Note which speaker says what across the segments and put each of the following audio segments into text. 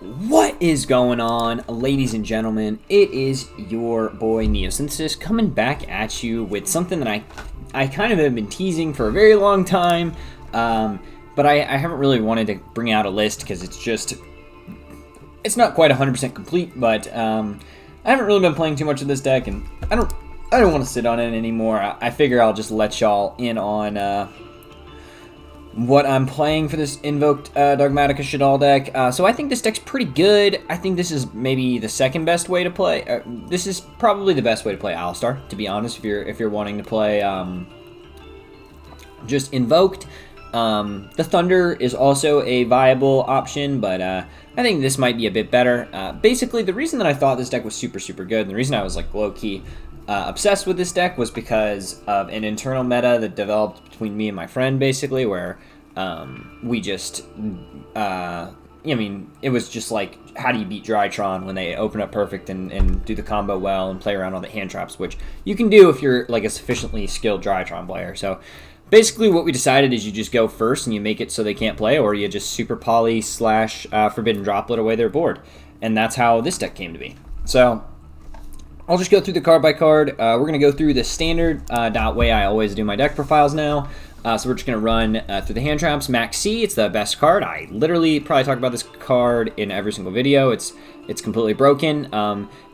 Speaker 1: What is going on, ladies and gentlemen? It is your boy Neosynthesis coming back at you with something that I kind of have been teasing for a very long time, but I haven't really wanted to bring out a list because it's not quite 100% complete. But I haven't really been playing too much of this deck, and I don't want to sit on it anymore. I figure I'll just let y'all in on what I'm playing for this Invoked Dogmatika Shaddoll deck. So I think this deck's pretty good. I think this is maybe the second best way to play. This is probably the best way to play Alistar, to be honest, if you're wanting to play just Invoked. The Thunder is also a viable option, but I think this might be a bit better. Basically, the reason that I thought this deck was super good, and the reason I was like low-key obsessed with this deck, was because of an internal meta that developed between me and my friend, basically, where we just, it was just like, how do you beat Drytron when they open up perfect and do the combo well and play around all the hand traps, which you can do if you're like a sufficiently skilled Drytron player. So basically what we decided is you just go first and you make it so they can't play, or you just super poly / forbidden droplet away their board. And that's how this deck came to be. So I'll just go through the card by card. We're going to go through the standard way I always do my deck profiles now. So we're just going to run through the hand traps. Max C, it's the best card. I literally probably talk about this card in every single video. It's completely broken.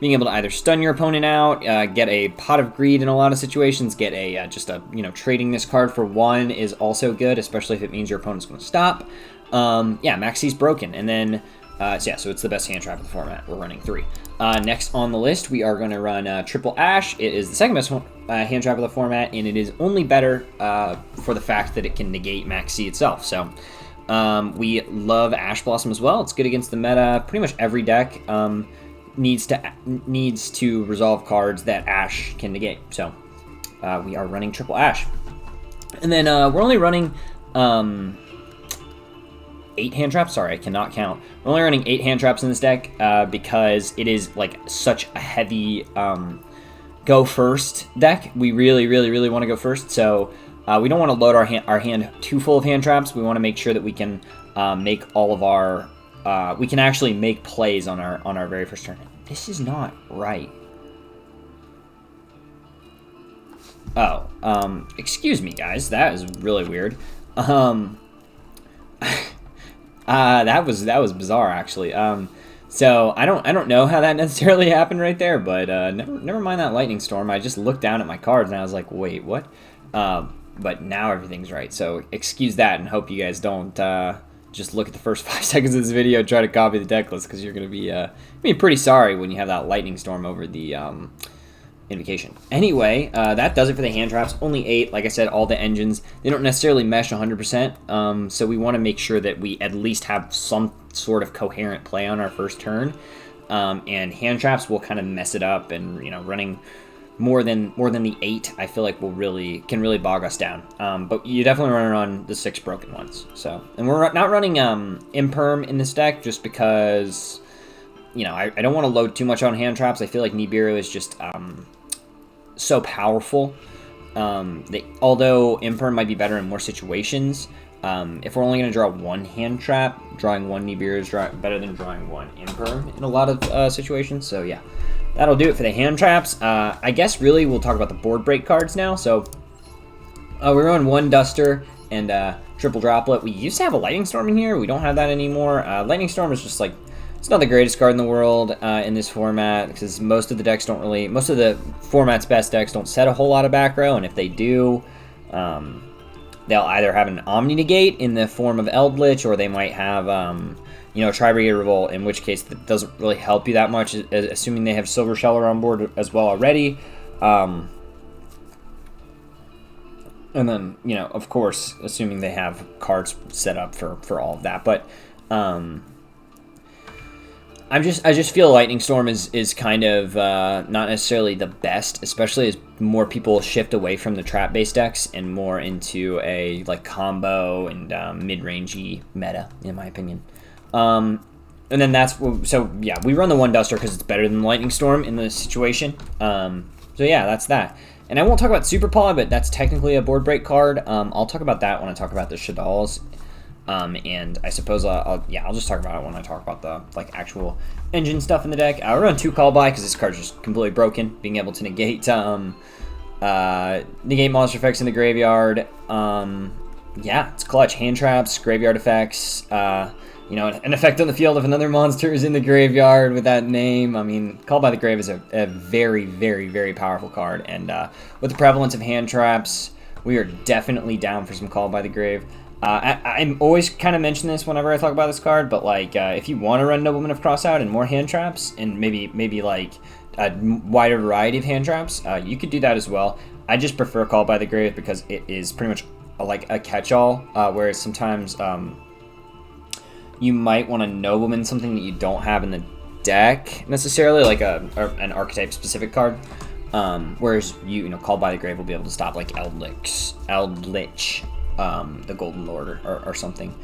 Speaker 1: Being able to either stun your opponent out, get a Pot of Greed in a lot of situations, get a trading this card for 1 is also good, especially if it means your opponent's going to stop. Max C's broken. And then so it's the best hand trap of the format. We're running 3. Next on the list, we are going to run Triple Ash. It is the second best hand trap of the format, and it is only better for the fact that it can negate Max C itself. So we love Ash Blossom as well. It's good against the meta. Pretty much every deck needs to resolve cards that Ash can negate. So we are running Triple Ash. And then we're only running 8 hand traps. Sorry, I cannot count. We're only running 8 hand traps in this deck because it is like such a heavy go first deck. We really want to go first, so we don't want to load our hand too full of hand traps. We want to make sure that we can make all of our we can actually make plays on our very first turn. This is not right. Oh, excuse me, guys. That is really weird. That was bizarre, actually. So I don't know how that necessarily happened right there, but never mind that lightning storm. I just looked down at my cards and I was like, wait, what? But now everything's right. So excuse that and hope you guys don't just look at the first 5 seconds of this video and try to copy the deck list, because you're gonna be pretty sorry when you have that lightning storm over the Invocation. Anyway, that does it for the hand traps. Only 8. Like I said, all the engines, they don't necessarily mesh 100%. So we want to make sure that we at least have some sort of coherent play on our first turn. And hand traps will kind of mess it up, and running more than the 8, I feel like can really bog us down. But you definitely run on the 6 broken ones. So, and we're not running Imperm in this deck just because I don't want to load too much on hand traps. I feel like Nibiru is just so powerful. Although Imperm might be better in more situations, if we're only going to draw 1 hand trap, drawing 1 Nibiru is better than drawing 1 Imperm in a lot of situations. So yeah, that'll do it for the hand traps. I guess really we'll talk about the board break cards now. So we're on 1 Duster and Triple Droplet. We used to have a Lightning Storm in here. We don't have that anymore. Lightning Storm is just like, it's not the greatest card in the world in this format, because most of the format's best decks don't set a whole lot of back row, and if they do, they'll either have an Omni Negate in the form of Eldritch, or they might have, Tri-Brigade Revolt, in which case that doesn't really help you that much, assuming they have Silver Sheller on board as well already. And then, of course, assuming they have cards set up for all of that, but I just feel Lightning Storm is kind of not necessarily the best, especially as more people shift away from the trap-based decks and more into a combo and mid-rangey meta, in my opinion. And then we run the 1 Duster because it's better than the Lightning Storm in this situation. So yeah, that's that. And I won't talk about Super Poly, but that's technically a board break card. I'll talk about that when I talk about the Shaddolls. And I suppose I'll just talk about it when I talk about the like actual engine stuff in the deck. I'll run 2 call by because this card's just completely broken, being able to negate monster effects in the graveyard. Yeah, it's clutch. Hand traps, graveyard effects. An effect on the field if another monster is in the graveyard with that name. I mean, Call by the Grave is a very, very, very powerful card, and with the prevalence of hand traps, we are definitely down for some Call by the Grave. I'm always kind of mention this whenever I talk about this card, but like if you want to run Nobleman of Crossout and more hand traps, and maybe like a wider variety of hand traps, you could do that as well. I just prefer Call by the Grave because it is pretty much like a catch-all, whereas sometimes you might want to Nobleman something that you don't have in the deck necessarily, like an archetype specific card. Whereas Call by the Grave will be able to stop like Eldritch, the Golden Lord or something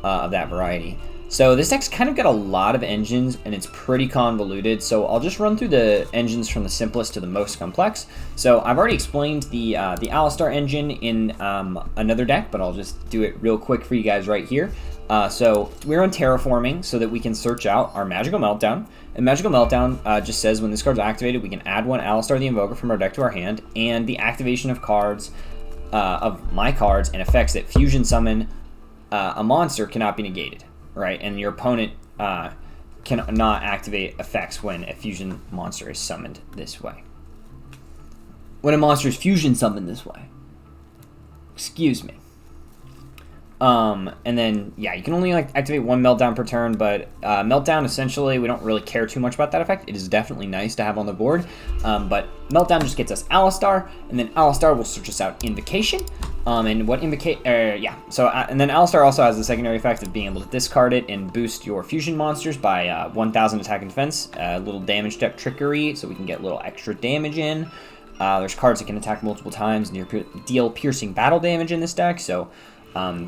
Speaker 1: of that variety. So this deck's kind of got a lot of engines, and it's pretty convoluted, so I'll just run through the engines from the simplest to the most complex. So I've already explained the Alistar engine in another deck, but I'll just do it real quick for you guys right here. So we're on Terraforming so that we can search out our Magical Meltdown. And Magical Meltdown just says when this card's activated, we can add 1 Alistar the Invoker from our deck to our hand, and the activation of cards, of my cards and effects that fusion summon a monster cannot be negated. Right, and your opponent cannot activate effects when a fusion monster is summoned this way. When a monster is fusion summoned this way. Excuse me. And then, yeah, you can only activate 1 Meltdown per turn, but Meltdown, essentially, we don't really care too much about that effect. It is definitely nice to have on the board, but Meltdown just gets us Alistar, and then Alistar will search us out Invocation. And what and then Alistar also has the secondary effect of being able to discard it and boost your fusion monsters by 1,000 attack and defense, a little damage step trickery, so we can get a little extra damage in. There's cards that can attack multiple times and deal piercing battle damage in this deck, so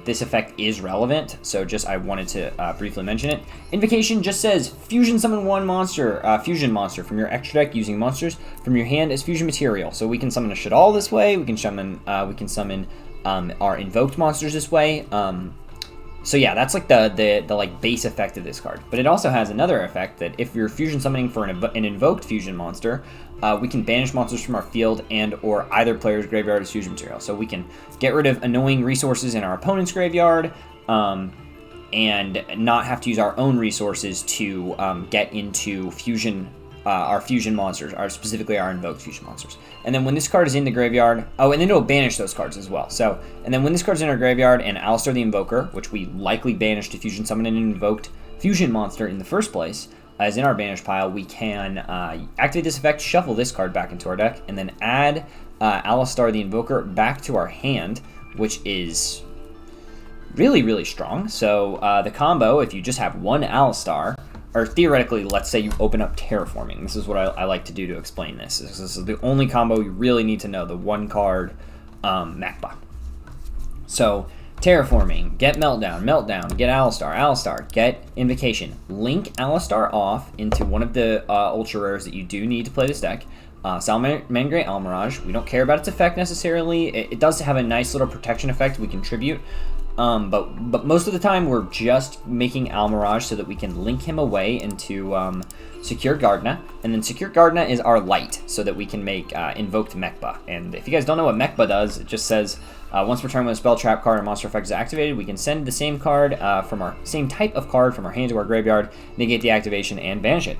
Speaker 1: this effect is relevant, so I wanted to briefly mention it. Invocation just says fusion summon 1 monster, fusion monster from your extra deck using monsters from your hand as fusion material. So we can summon a Shaddoll this way. We can summon our invoked monsters this way. So yeah, that's like the like base effect of this card. But it also has another effect that if you're fusion summoning for an invoked fusion monster, we can banish monsters from our field and or either player's graveyard as fusion material. So we can get rid of annoying resources in our opponent's graveyard, and not have to use our own resources to get into fusion. Our fusion monsters, specifically our invoked fusion monsters. And then when this card is in the graveyard, and then it'll banish those cards as well. So, and then when this card's in our graveyard and Alistar the Invoker, which we likely banished to fusion summon an invoked fusion monster in the first place, is in our banish pile, we can activate this effect, shuffle this card back into our deck, and then add Alistar the Invoker back to our hand, which is really, really strong. So the combo, if you just have 1 Alistar, or theoretically, let's say you open up Terraforming. This is what I like to do to explain this. This is the only combo you really need to know, the 1 card Mechba. So, Terraforming, get Meltdown, get Alistar, get Invocation. Link Alistar off into one of the ultra rares that you do need to play this deck. Salamangreat Almirage. We don't care about its effect necessarily. It does have a nice little protection effect we contribute. But most of the time we're just making Almirage so that we can link him away into Secure Gardna, and then Secure Gardna is our light so that we can make Invoked Mechba. And if you guys don't know what Mechba does, it just says once per turn when a spell, trap card, or monster effect is activated, we can send the same card from our same type of card from our hand to our graveyard, negate the activation, and banish it.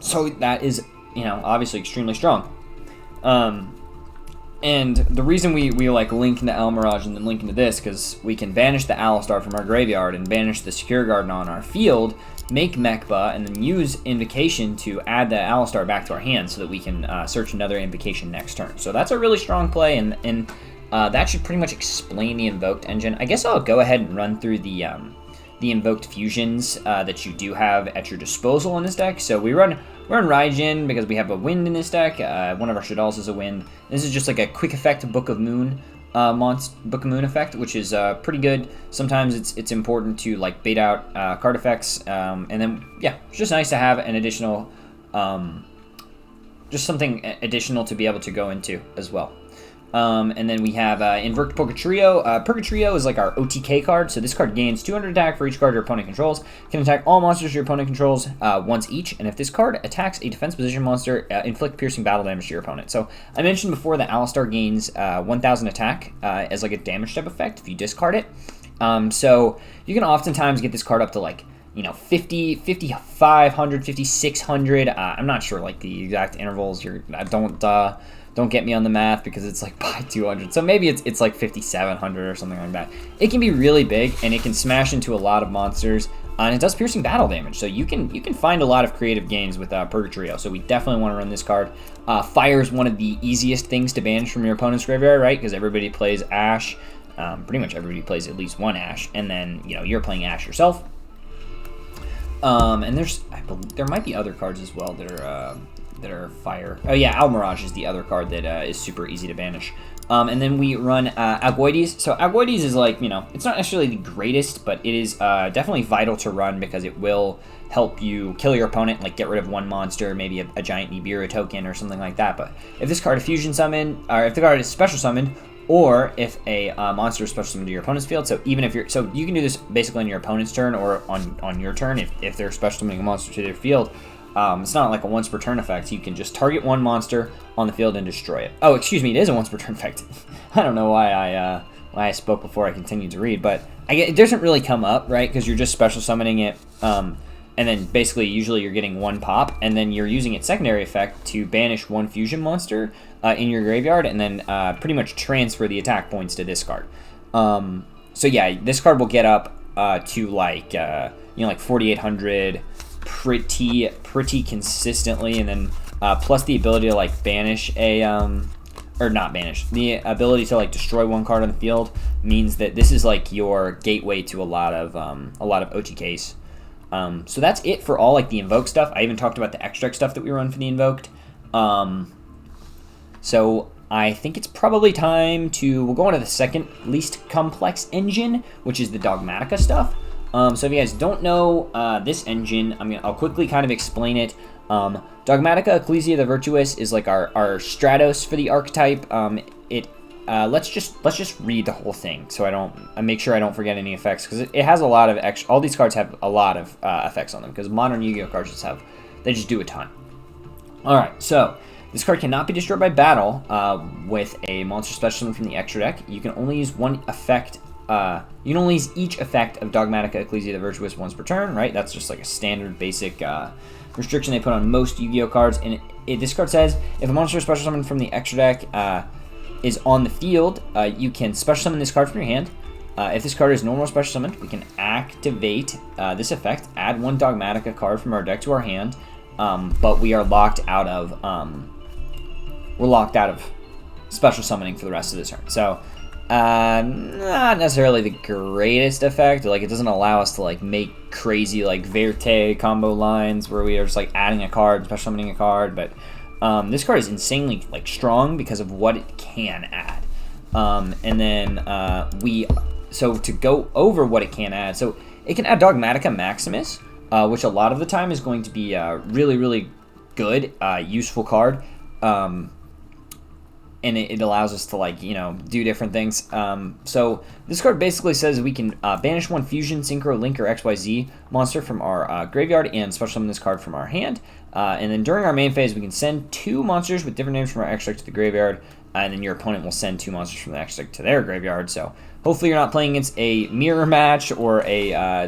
Speaker 1: So that is, obviously extremely strong. And the reason we like link into Almirage and then link into this, because we can banish the Alistar from our graveyard and banish the Secure Garden on our field, make Mechba, and then use Invocation to add the Alistar back to our hand so that we can search another Invocation next turn. So that's a really strong play, and that should pretty much explain the Invoked engine. I guess I'll go ahead and run through the Invoked fusions that you do have at your disposal in this deck. So we're on Raijin because we have a wind in this deck. One of our Shaddolls is a wind. This is just like a quick effect Book of Moon Book of Moon effect, which is pretty good. Sometimes it's important to like bait out card effects, and then yeah, it's just nice to have an additional, just something additional to be able to go into as well. And then we have Invoked Purgatrio. Purgatrio is like our OTK card, so this card gains 200 attack for each card your opponent controls. Can attack all monsters your opponent controls once each, and if this card attacks a defense position monster, inflict piercing battle damage to your opponent. So I mentioned before that Alistar gains 1,000 attack as like a damage type effect if you discard it. So you can oftentimes get this card up to like, 50, 5,500, 5,600. I'm not sure like the exact intervals. Don't get me on the math because it's like by 200. So maybe it's like 5,700 or something like that. It can be really big and it can smash into a lot of monsters. And it does piercing battle damage. So you can find a lot of creative games with Purgatrio. So we definitely want to run this card. Fire is one of the easiest things to banish from your opponent's graveyard, right? Because everybody plays Ash. Pretty much everybody plays at least one Ash. And then, you're playing Ash yourself. And there might be other cards as well that are fire. Oh yeah, Mirage is the other card that is super easy to banish. And then we run Algoides. So Algoides is like, it's not necessarily the greatest, but it is definitely vital to run because it will help you kill your opponent, like get rid of one monster, maybe a giant Nibiru token or something like that. But if this card is fusion summoned, or if the card is special summoned, or if a monster is special summoned to your opponent's field, so even if so you can do this basically on your opponent's turn or on your turn if they're special summoning a monster to their field. It's not like a once per turn effect. You can just target one monster on the field and destroy it. Oh, excuse me, it is a once per turn effect. I don't know why I spoke before I continued to read, but it doesn't really come up, right? Because you're just special summoning it, and then basically usually you're getting one pop, and then you're using its secondary effect to banish one fusion monster in your graveyard, and then pretty much transfer the attack points to this card. So yeah, this card will get up to like 4,800. Pretty consistently, and then plus the ability to like banish or not banish, the ability to like destroy one card on the field means that this is like your gateway to a lot of OTKs. So that's it for all like the Invoked stuff. I even talked about the extract stuff that we run for the Invoked. So I think it's probably time we'll go on to the second least complex engine, which is the Dogmatika stuff. So if you guys don't know this engine, I'll quickly kind of explain it. Dogmatika Ecclesia the Virtuous is like our Stratos for the archetype. Let's just read the whole thing so I make sure I don't forget any effects, because it has a lot of all these cards have a lot of effects on them, because modern Yu-Gi-Oh cards just do a ton. All right, so this card cannot be destroyed by battle with a monster special summon from the extra deck. You can only use one effect. You can only use each effect of Dogmatika Ecclesia the Virtuous once per turn, right? That's just like a standard basic restriction they put on most Yu-Gi-Oh cards. And this card says, if a monster special summon from the extra deck is on the field, you can special summon this card from your hand. If this card is normal special summoned, we can activate this effect, add one Dogmatika card from our deck to our hand, but we are locked out of special summoning for the rest of the turn. So not necessarily the greatest effect. Like, it doesn't allow us to like make crazy like Verte combo lines where we are just like adding a card, special summoning a card. But this card is insanely like strong because of what it can add. And then so to go over what it can add, so it can add Dogmatika Maximus, which a lot of the time is going to be a really, really good, useful card. And it allows us to like, do different things. So this card basically says we can banish one Fusion, Synchro, Link, or XYZ monster from our graveyard and special summon this card from our hand. And then during our main phase, we can send two monsters with different names from our extract to the graveyard, and then your opponent will send two monsters from the extract to their graveyard. So hopefully you're not playing against a mirror match or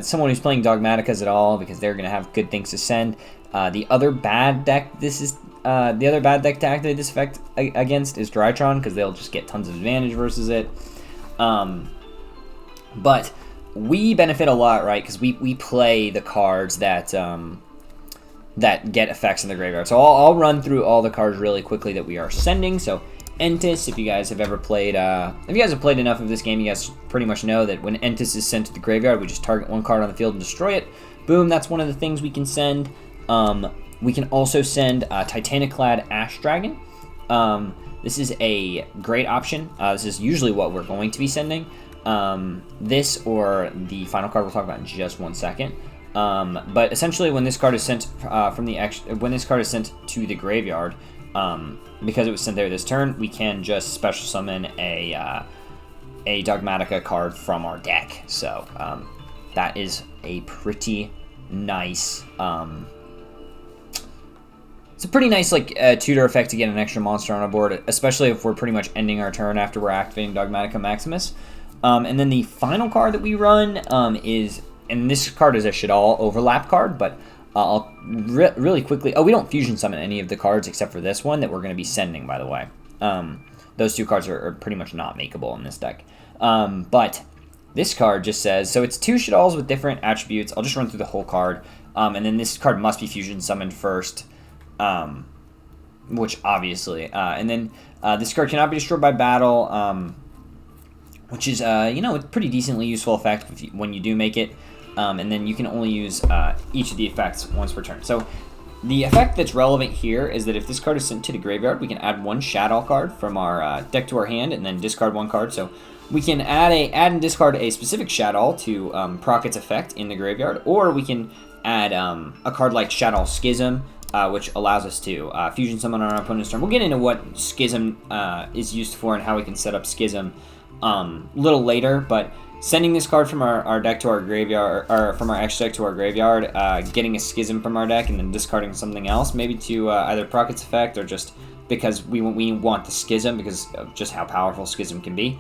Speaker 1: someone who's playing Dogmatikas at all, because they're going to have good things to send. The other bad deck to activate this effect against is Drytron, because they'll just get tons of advantage versus it. But we benefit a lot, right? Because we play the cards that get effects in the graveyard. So I'll run through all the cards really quickly that we are sending. So Entis, if you guys have ever played, if you guys have played enough of this game, you guys pretty much know that when Entis is sent to the graveyard, we just target one card on the field and destroy it. Boom, that's one of the things we can send. We can also send Titaniclad Ash Dragon. This is a great option. This is usually what we're going to be sending. This or the final card we'll talk about in just 1 second. But essentially, when this card is sent to the graveyard, because it was sent there this turn, we can just special summon a Dogmatika card from our deck. So that is a pretty nice... it's a pretty nice like tutor effect to get an extra monster on our board, especially if we're pretty much ending our turn after we're activating Dogmatika Maximus. And then the final card that we run is, and this card is a Shaddoll overlap card, but I'll really quickly... Oh, we don't fusion summon any of the cards except for this one that we're going to be sending, by the way. Those two cards are pretty much not makeable in this deck. But this card just says... So it's 2 Shaddolls with different attributes. I'll just run through the whole card. And then this card must be fusion summoned first. Which obviously... and then this card cannot be destroyed by battle... which is, a pretty decently useful effect when you do make it. And then you can only use each of the effects once per turn. So the effect that's relevant here is that if this card is sent to the graveyard, we can add 1 Shaddoll card from our deck to our hand and then discard 1 card. So we can add and discard a specific Shaddoll to proc its effect in the graveyard, or we can add a card like Shaddoll Schism, which allows us to fusion summon on our opponent's turn. We'll get into what Schism is used for and how we can set up Schism a little later, but sending this card from our deck to our graveyard, or from our extra deck to our graveyard, getting a Schism from our deck, and then discarding something else, maybe to either proc its effect or just because we want the Schism because of just how powerful Schism can be,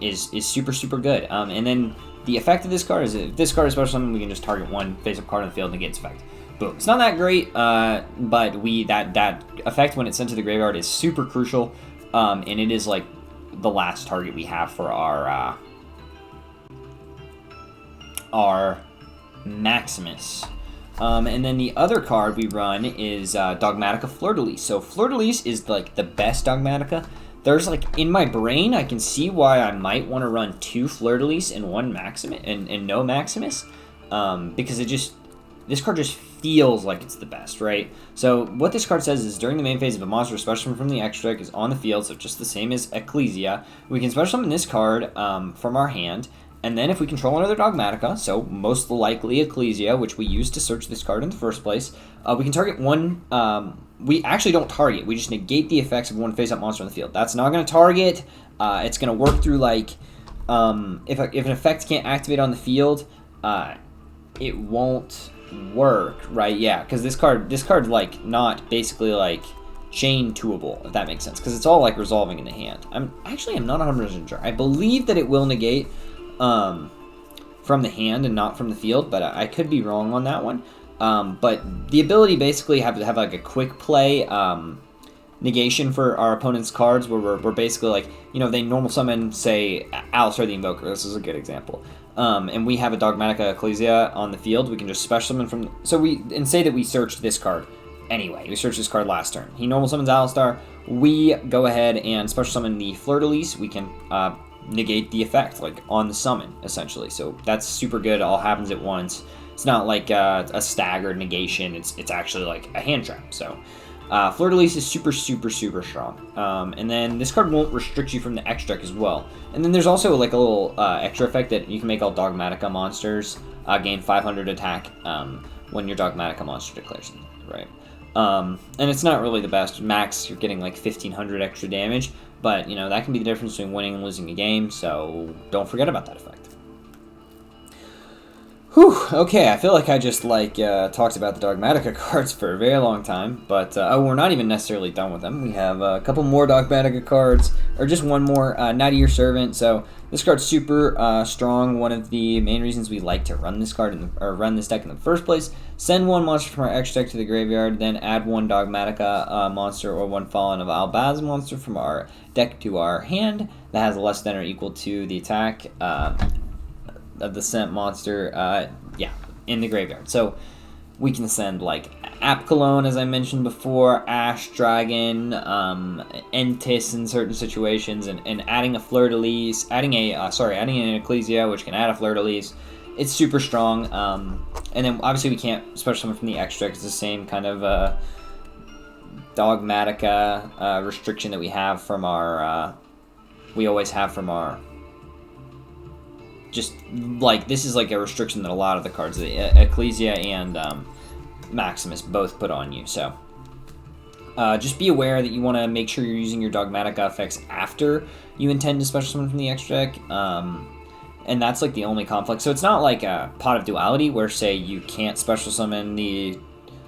Speaker 1: is super, super good. And then the effect of this card is if this card is special summon, we can just target 1 face-up card on the field and get its effect. Boom. It's not that great, but that effect when it's sent to the graveyard is super crucial, and it is like the last target we have for our Maximus. And then the other card we run is Dogmatika Fleur de Lis. So Fleur de Lis is like the best Dogmatika. There's like, in my brain, I can see why I might want to run 2 Fleur de Lis and 1 Maximus and no Maximus, because this card just feels like it's the best, right? So what this card says is during the main phase, if a monster special summon from the extra deck is on the field, so just the same as Ecclesia, we can special summon this card from our hand, and then if we control another Dogmatika, so most likely Ecclesia, which we used to search this card in the first place, we can target 1... we actually don't target, we just negate the effects of 1 face-up monster on the field. That's not going to target, it's going to work through like... if an effect can't activate on the field, it won't work, right? Yeah, because this card like not basically like chain toable, if that makes sense, because it's all like resolving in the hand. I'm not 100% sure. I believe that it will negate from the hand and not from the field, but I could be wrong on that one. But the ability basically have like a quick play negation for our opponent's cards, where we're basically like, they normal summon, say, Alistar the Invoker. This is a good example. And we have a Dogmatika Ecclesia on the field. We can just special summon from... and say that we searched this card anyway. We searched this card last turn. He normal summons Alistar. We go ahead and special summon the Fleur de Lis. We can negate the effect, like, on the summon, essentially. So that's super good. It all happens at once. It's not like a staggered negation. It's actually like a hand trap. So Fleur de Lis is super, super, super strong. And then this card won't restrict you from the extra deck as well. And then there's also like a little extra effect that you can make all Dogmatika monsters gain 500 attack when your Dogmatika monster declares something, right? And it's not really the best. Max, you're getting like 1500 extra damage, but that can be the difference between winning and losing a game, so don't forget about that effect. Whew, okay, I feel like I just talked about the Dogmatika cards for a very long time, but we're not even necessarily done with them. We have a couple more Dogmatika cards, or just one more, Nightier Servant. So this card's super strong. One of the main reasons we like to run this card run this deck in the first place. Send 1 monster from our extra deck to the graveyard, then add 1 Dogmatika monster or 1 Fallen of Albaz monster from our deck to our hand that has less than or equal to the attack of the sent monster, in the graveyard. So we can send like App Cologne, as I mentioned before, Ash Dragon, Entis in certain situations, and adding a Fleur de Lis, adding an Ecclesia, which can add a Fleur de Lis. It's super strong. And then obviously we can't special summon from the extra. It's the same kind of Dogmatika restriction that we have from our we always have from our... Just, like, this is like a restriction that a lot of the cards, the Ecclesia and Maximus, both put on you, so... Just be aware that you want to make sure you're using your Dogmatika effects after you intend to special summon from the extra deck. And that's like the only conflict. So it's not like a Pot of Duality where, say, you can't special summon the...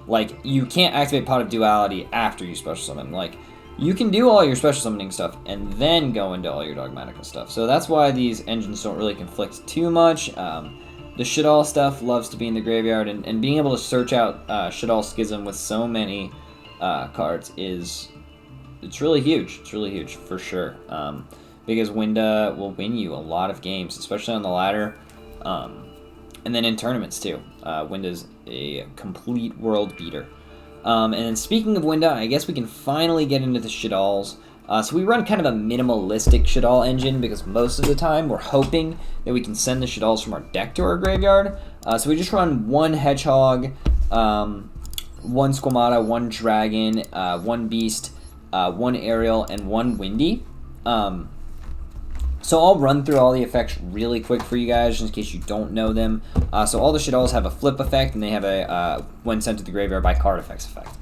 Speaker 1: Like, you can't activate Pot of Duality after you special summon. Like, you can do all your special summoning stuff and then go into all your Dogmatika stuff. So that's why these engines don't really conflict too much. The Shaddoll stuff loves to be in the graveyard, and being able to search out Shaddoll Schism with so many cards it's really huge. It's really huge, for sure. Because Winda will win you a lot of games, especially on the ladder, and then in tournaments too. Winda's a complete world beater. And then speaking of Winda, I guess we can finally get into the Shaddolls. So we run kind of a minimalistic Shaddoll engine because most of the time we're hoping that we can send the Shaddolls from our deck to our graveyard. So we just run one Hedgehog, one Squamata, one Dragon, one Beast, one Aerial, and one Windy. So I'll run through all the effects really quick for you guys, just in case you don't know them. So all the Shaddolls have a flip effect, and they have a when sent to the graveyard by card effects effect.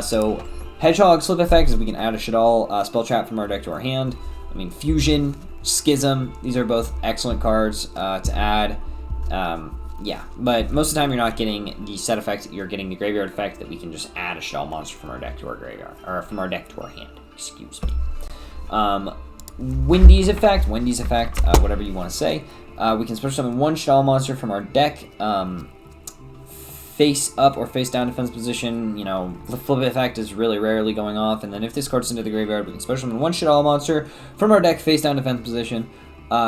Speaker 1: So Hedgehog's flip effect is we can add a Shaddoll spell trap from our deck to our hand. I mean, Fusion, Schism, these are both excellent cards to add. Yeah, but most of the time you're not getting the set effect, you're getting the graveyard effect that we can just add a Shaddoll monster from our deck to our graveyard, or from our deck to our hand, excuse me. Windy's effect, whatever you want to say. We can special summon one Shaddoll monster from our deck, face up or face down defense position. You know, the flip effect is really rarely going off, and then if this card's into the graveyard, we can special summon one Shaddoll monster from our deck, face down defense position.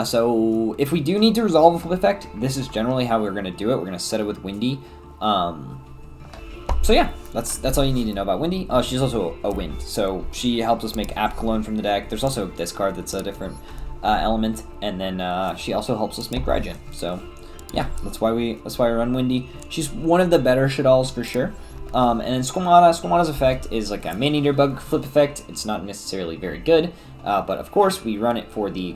Speaker 1: So if we do need to resolve a flip effect, this is generally how we're going to do it. We're going to set it with Windy. So yeah, that's all you need to know about Windy. Oh, she's also a wind, so she helps us make App Cologne from the deck. There's also this card that's a different element, and then she also helps us make Regen. So yeah, that's why we run Windy. She's one of the better Shaddolls for sure. And then Squamata's effect is like a Man-Eater Bug flip effect. It's not necessarily very good, but of course we run it for the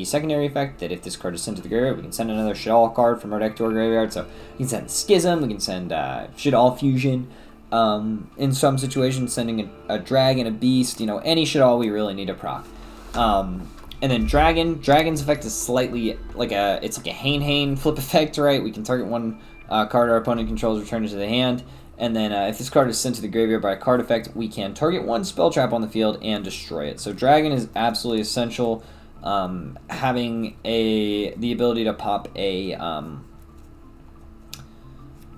Speaker 1: secondary effect that if this card is sent to the graveyard, we can send another Shaddoll card from our deck to our graveyard. So we can send Schism, we can send Shaddoll Fusion. In some situations, sending a Dragon, a Beast, you know, any Shaddoll we really need to proc. And then Dragon's effect is slightly like it's like a Hane flip effect, right? We can target one card our opponent controls, return it to the hand. And then if this card is sent to the graveyard by a card effect, we can target one spell trap on the field and destroy it. So Dragon is absolutely essential. Having the ability to pop a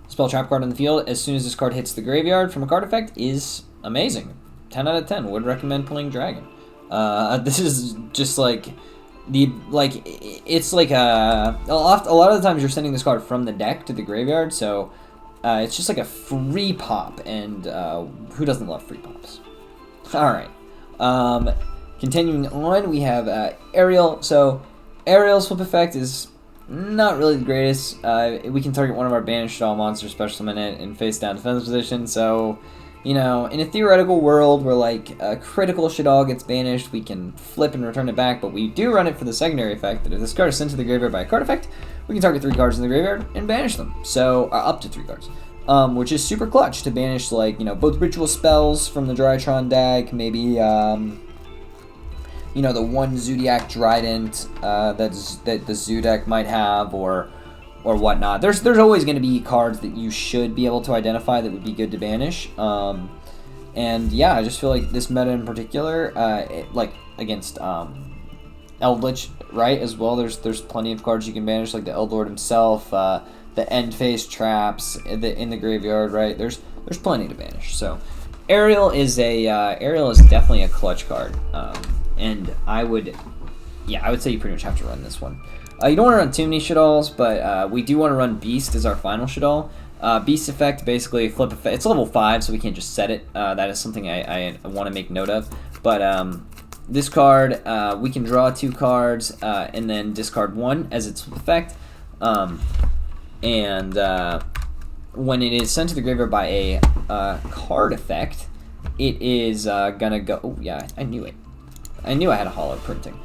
Speaker 1: spell trap card on the field as soon as this card hits the graveyard from a card effect is amazing. 10 out of 10. Would recommend playing Dragon. This is just like it's like a lot of the times you're sending this card from the deck to the graveyard, so it's just like a free pop, and who doesn't love free pops? All right. Continuing on, we have Aerial. So Aerial's flip effect is not really the greatest. We can target one of our banished Shaddoll monsters, special summon it, and face down defense position. So, you know, in a theoretical world where like a critical Shaddoll gets banished, we can flip and return it back, but we do run it for the secondary effect that if this card is sent to the graveyard by a card effect, we can target 3 cards in the graveyard and banish them. So, up to 3 cards. Which is super clutch to banish, like, you know, both ritual spells from the Drytron deck, maybe, you know, the one Zodiac Trident that the Zoo deck might have, or whatnot. There's always going to be cards that you should be able to identify that would be good to banish. And yeah, I just feel like this meta in particular, like against Eldritch, right, as well, there's plenty of cards you can banish, like the Eldlord himself, the end phase traps in the graveyard, right? There's plenty to banish. So Aerial is definitely a clutch card. And I would say you pretty much have to run this one. You don't want to run too many Shaddolls, but we do want to run Beast as our final Shaddoll. Beast effect, basically flip effect. It's level 5, so we can't just set it. That is something I want to make note of. But this card, we can draw 2 cards and then discard 1 as its effect. And when it is sent to the graveyard by a card effect, it is gonna go. Oh yeah, I knew it. I knew I had a hollow printing.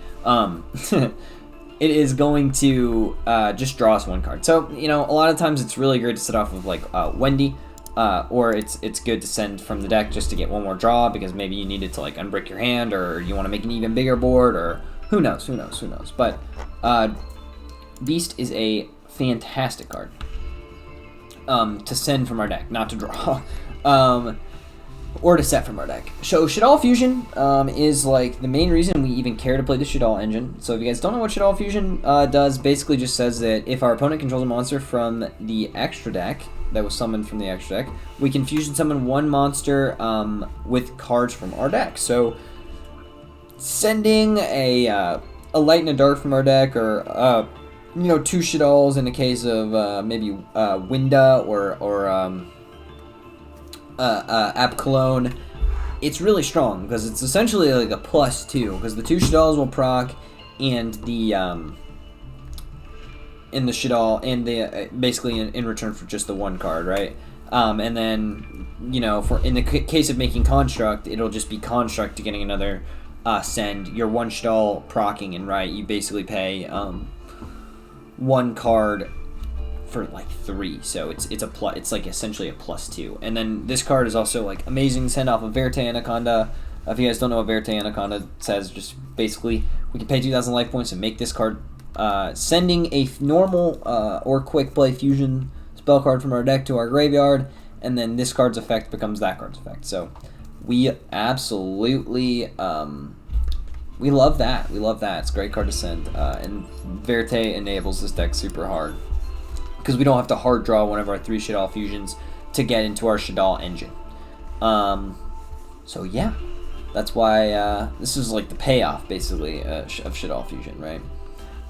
Speaker 1: It is going to just draw us 1 card. So, you know, a lot of times it's really great to set off with like Wendy. or it's good to send from the deck just to get one more draw because maybe you need it to like unbrick your hand, or you want to make an even bigger board, or who knows. But Beast is a fantastic card to send from our deck, not to draw, or to set from our deck. So Shaddoll Fusion is like the main reason we even care to play the Shaddoll engine. So if you guys don't know what Shaddoll Fusion does, basically just says that if our opponent controls a monster from the extra deck that was summoned from the extra deck, we can fusion summon one monster with cards from our deck. So sending a light and a dark from our deck, or two Shaddolls in the case of maybe Winda or App Cologne, it's really strong because it's essentially like a +2 because the 2 Shaddolls will proc, and the Shaddoll, and the basically in return for just the one card, right? And then for in the case of making Construct, it'll just be Construct to getting another send. Your one Shaddoll procking, and right, you basically pay one card for like 3, so it's like essentially a +2. And then this card is also like amazing to send off of Verte Anaconda. If you guys don't know what Verte Anaconda says, just basically we can pay 2,000 life points and make this card sending a normal or quick play fusion spell card from our deck to our graveyard, and then this card's effect becomes that card's effect. So we absolutely we love that. It's a great card to send, and Verte enables this deck super hard because we don't have to hard draw one of our 3 Shaddoll fusions to get into our Shaddoll engine. So yeah, that's why this is like the payoff basically of Shaddoll fusion, right?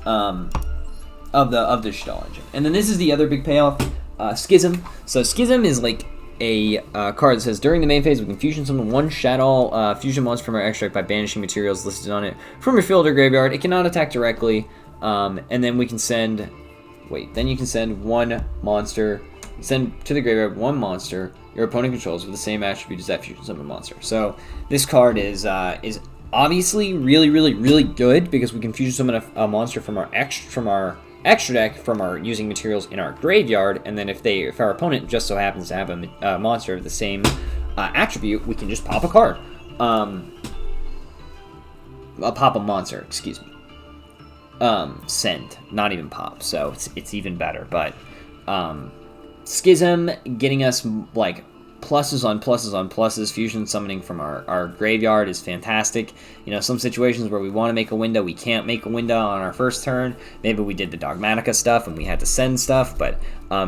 Speaker 1: Of the Shaddoll engine. And then this is the other big payoff, Schism. So Schism is like a card that says during the main phase we can fusion summon one Shaddoll fusion monster from our extract by banishing materials listed on it from your field or graveyard. It cannot attack directly, and then we can send. Then you can send one monster, send to the graveyard one monster your opponent controls with the same attribute as that fusion summon monster. So this card is obviously really good because we can fusion summon a monster from our extra deck from our using materials in our graveyard, and then if our opponent just so happens to have a monster of the same attribute, we can just pop a card, pop a monster, excuse me. Send, not even pop, so it's even better. But Schism getting us like pluses on pluses. Fusion summoning from our graveyard is fantastic. Some situations where we want to make a window, we can't make a window on our first turn. Maybe we did the Dogmatika stuff and we had to send stuff, but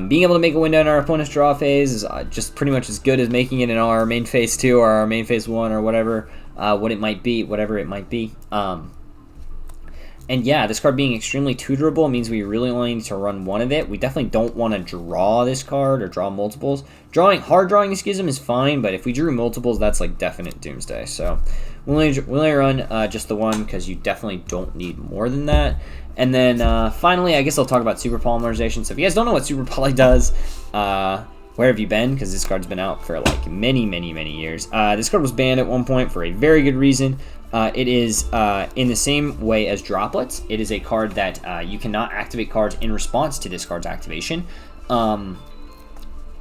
Speaker 1: being able to make a window in our opponent's draw phase is just pretty much as good as making it in our main phase 2 or our main phase 1 or whatever whatever it might be. And yeah, this card being extremely tutorable means we really only need to run one of it. We definitely don't want to draw this card or draw multiples. Hard drawing a Schism is fine, but if we drew multiples, that's like definite doomsday. So we'll only run just the one because you definitely don't need more than that. And then finally, I guess I'll talk about Super Polymerization. So if you guys don't know what Super Poly does, where have you been? Because this card's been out for like many years. This card was banned at one point for a very good reason. It is in the same way as Droplets. It is a card that you cannot activate cards in response to this card's activation.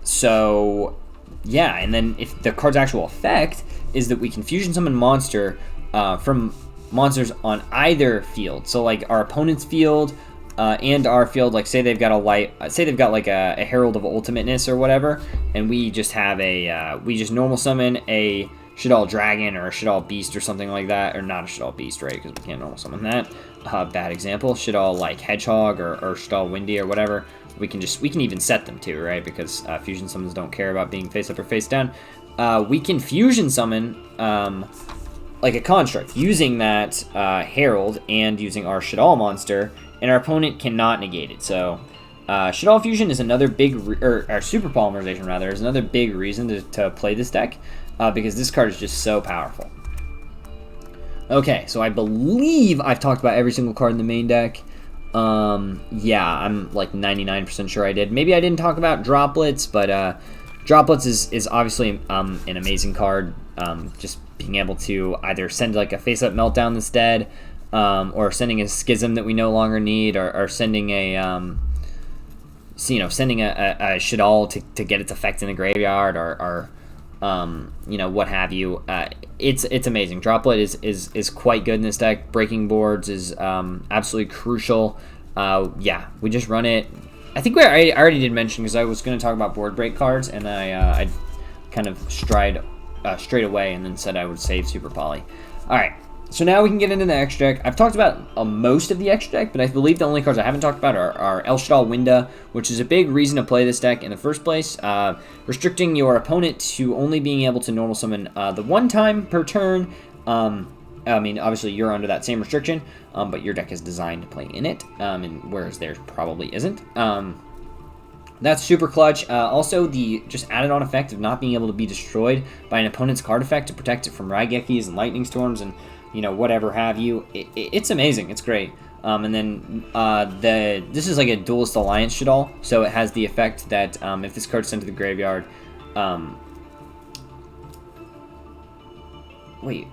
Speaker 1: So yeah, and then if the card's actual effect is that we can fusion summon monster from monsters on either field. So like our opponent's field and our field, like say they've got a Herald of Ultimateness or whatever, and we just have we just normal summon a Shaddoll Dragon or a Shaddoll Beast or something like that, or not a Shaddoll Beast, right? Because we can't normal summon that. Bad example. Shaddoll like Hedgehog or Shaddoll Windy or whatever. We can even set them too, right? Because fusion summons don't care about being face up or face down. We can fusion summon like a construct using that Herald and using our Shaddoll monster, and our opponent cannot negate it. So Shaddoll Fusion is another big, or Super Polymerization rather, is another big reason to play this deck. Because this card is just so powerful. Okay, so I believe I've talked about every single card in the main deck. Yeah, I'm like 99% sure I did. Maybe I didn't talk about Droplets, but Droplets is obviously an amazing card. Just being able to either send like a face-up Meltdown that's dead, or sending a Schism that we no longer need, or sending a sending a Shaddoll to get its effect in the graveyard, or what have you. It's amazing. Droplet is quite good in this deck. Breaking boards is absolutely crucial. Yeah, we just run it. I think I already did mention, because I was going to talk about board break cards, and I kind of strayed away and then said I would save Super Poly. All right, so now we can get into the extra deck. I've talked about most of the extra deck, but I believe the only cards I haven't talked about are El Shaddoll Winda, which is a big reason to play this deck in the first place, restricting your opponent to only being able to normal summon the one time per turn. I mean, obviously you're under that same restriction, but your deck is designed to play in it, and whereas theirs probably isn't. That's super clutch. Also, the just added on effect of not being able to be destroyed by an opponent's card effect to protect it from Raigekis and Lightning Storms and, whatever have you. It's amazing. It's great. And then this is like a Duelist Alliance Shaddoll, so it has the effect that if this card's sent to the graveyard, wait.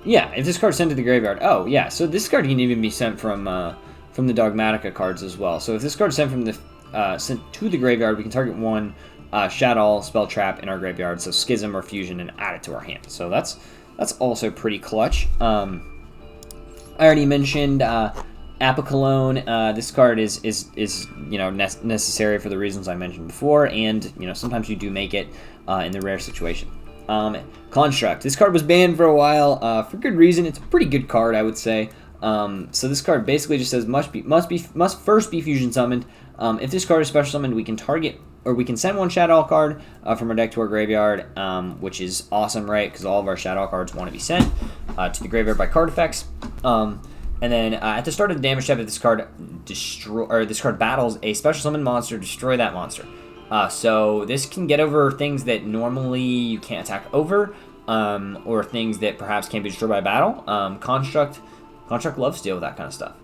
Speaker 1: Yeah, if this card's sent to the graveyard, oh yeah, so this card can even be sent from the Dogmatika cards as well. So if this card's sent to the graveyard, we can target one Shaddoll spell trap in our graveyard, so Schism or Fusion, and add it to our hand. So that's also pretty clutch. I already mentioned Apocalone. This card is necessary for the reasons I mentioned before, and sometimes you do make it in the rare situation. Construct. This card was banned for a while for good reason. It's a pretty good card, I would say. So this card basically just says must first be fusion summoned. If this card is special summoned, we can target, or we can send one Shaddoll card from our deck to our graveyard, which is awesome, right? Because all of our Shaddoll cards want to be sent to the graveyard by card effects. And then at the start of the damage step, if this card battles a special summon monster, destroy that monster. So this can get over things that normally you can't attack over, or things that perhaps can't be destroyed by battle. Construct loves to deal with that kind of stuff.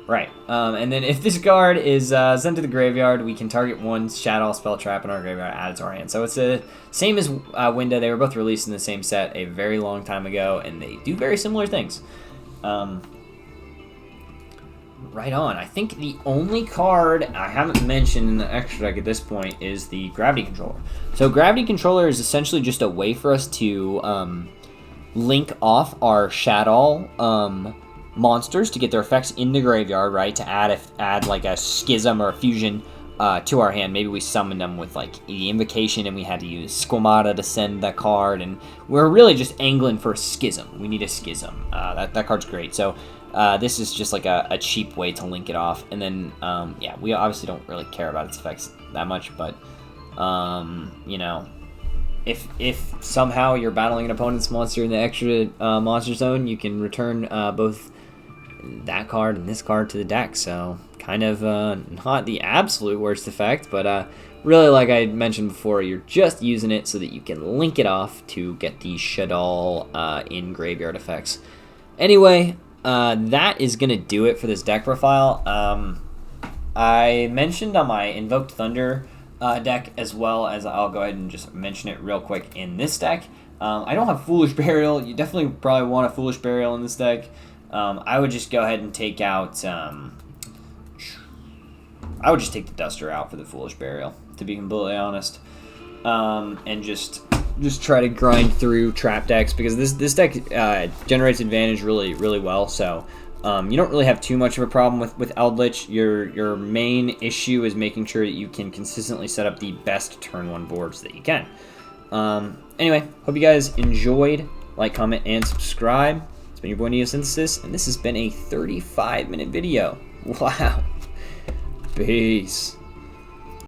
Speaker 1: Right. And then if this card is sent to the graveyard, we can target one Shaddoll spell trap in our graveyard, add it to our hand. So it's the same as Winda. They were both released in the same set a very long time ago, and they do very similar things. Right on. I think the only card I haven't mentioned in the extra deck at this point is the Gravity Controller. So Gravity Controller is essentially just a way for us to link off our Shaddoll monsters to get their effects in the graveyard, right? To add like a Schism or a Fusion to our hand. Maybe we summoned them with like the Invocation and we had to use Squamata to send that card, and we're really just angling for a Schism. We need a Schism. That card's great. So this is just like a cheap way to link it off. And then, yeah, we obviously don't really care about its effects that much, but, if somehow you're battling an opponent's monster in the extra monster zone, you can return both that card and this card to the deck. So kind of not the absolute worst effect, but really, like I mentioned before, you're just using it so that you can link it off to get the Shaddoll in graveyard effects. Anyway, that is going to do it for this deck profile. I mentioned on my Invoked Thunder deck, as well as I'll go ahead and just mention it real quick in this deck. I don't have Foolish Burial. You definitely probably want a Foolish Burial in this deck. I would just go ahead and take out... I would just take the Duster out for the Foolish Burial, to be completely honest. And just try to grind through trap decks, because this deck generates advantage really well. So you don't really have too much of a problem with Eldritch. Your main issue is making sure that you can consistently set up the best turn 1 boards that you can. Anyway, hope you guys enjoyed. Like, comment, and subscribe. It's been your boy Neosynthesis, and this has been a 35-minute video. Wow. Peace.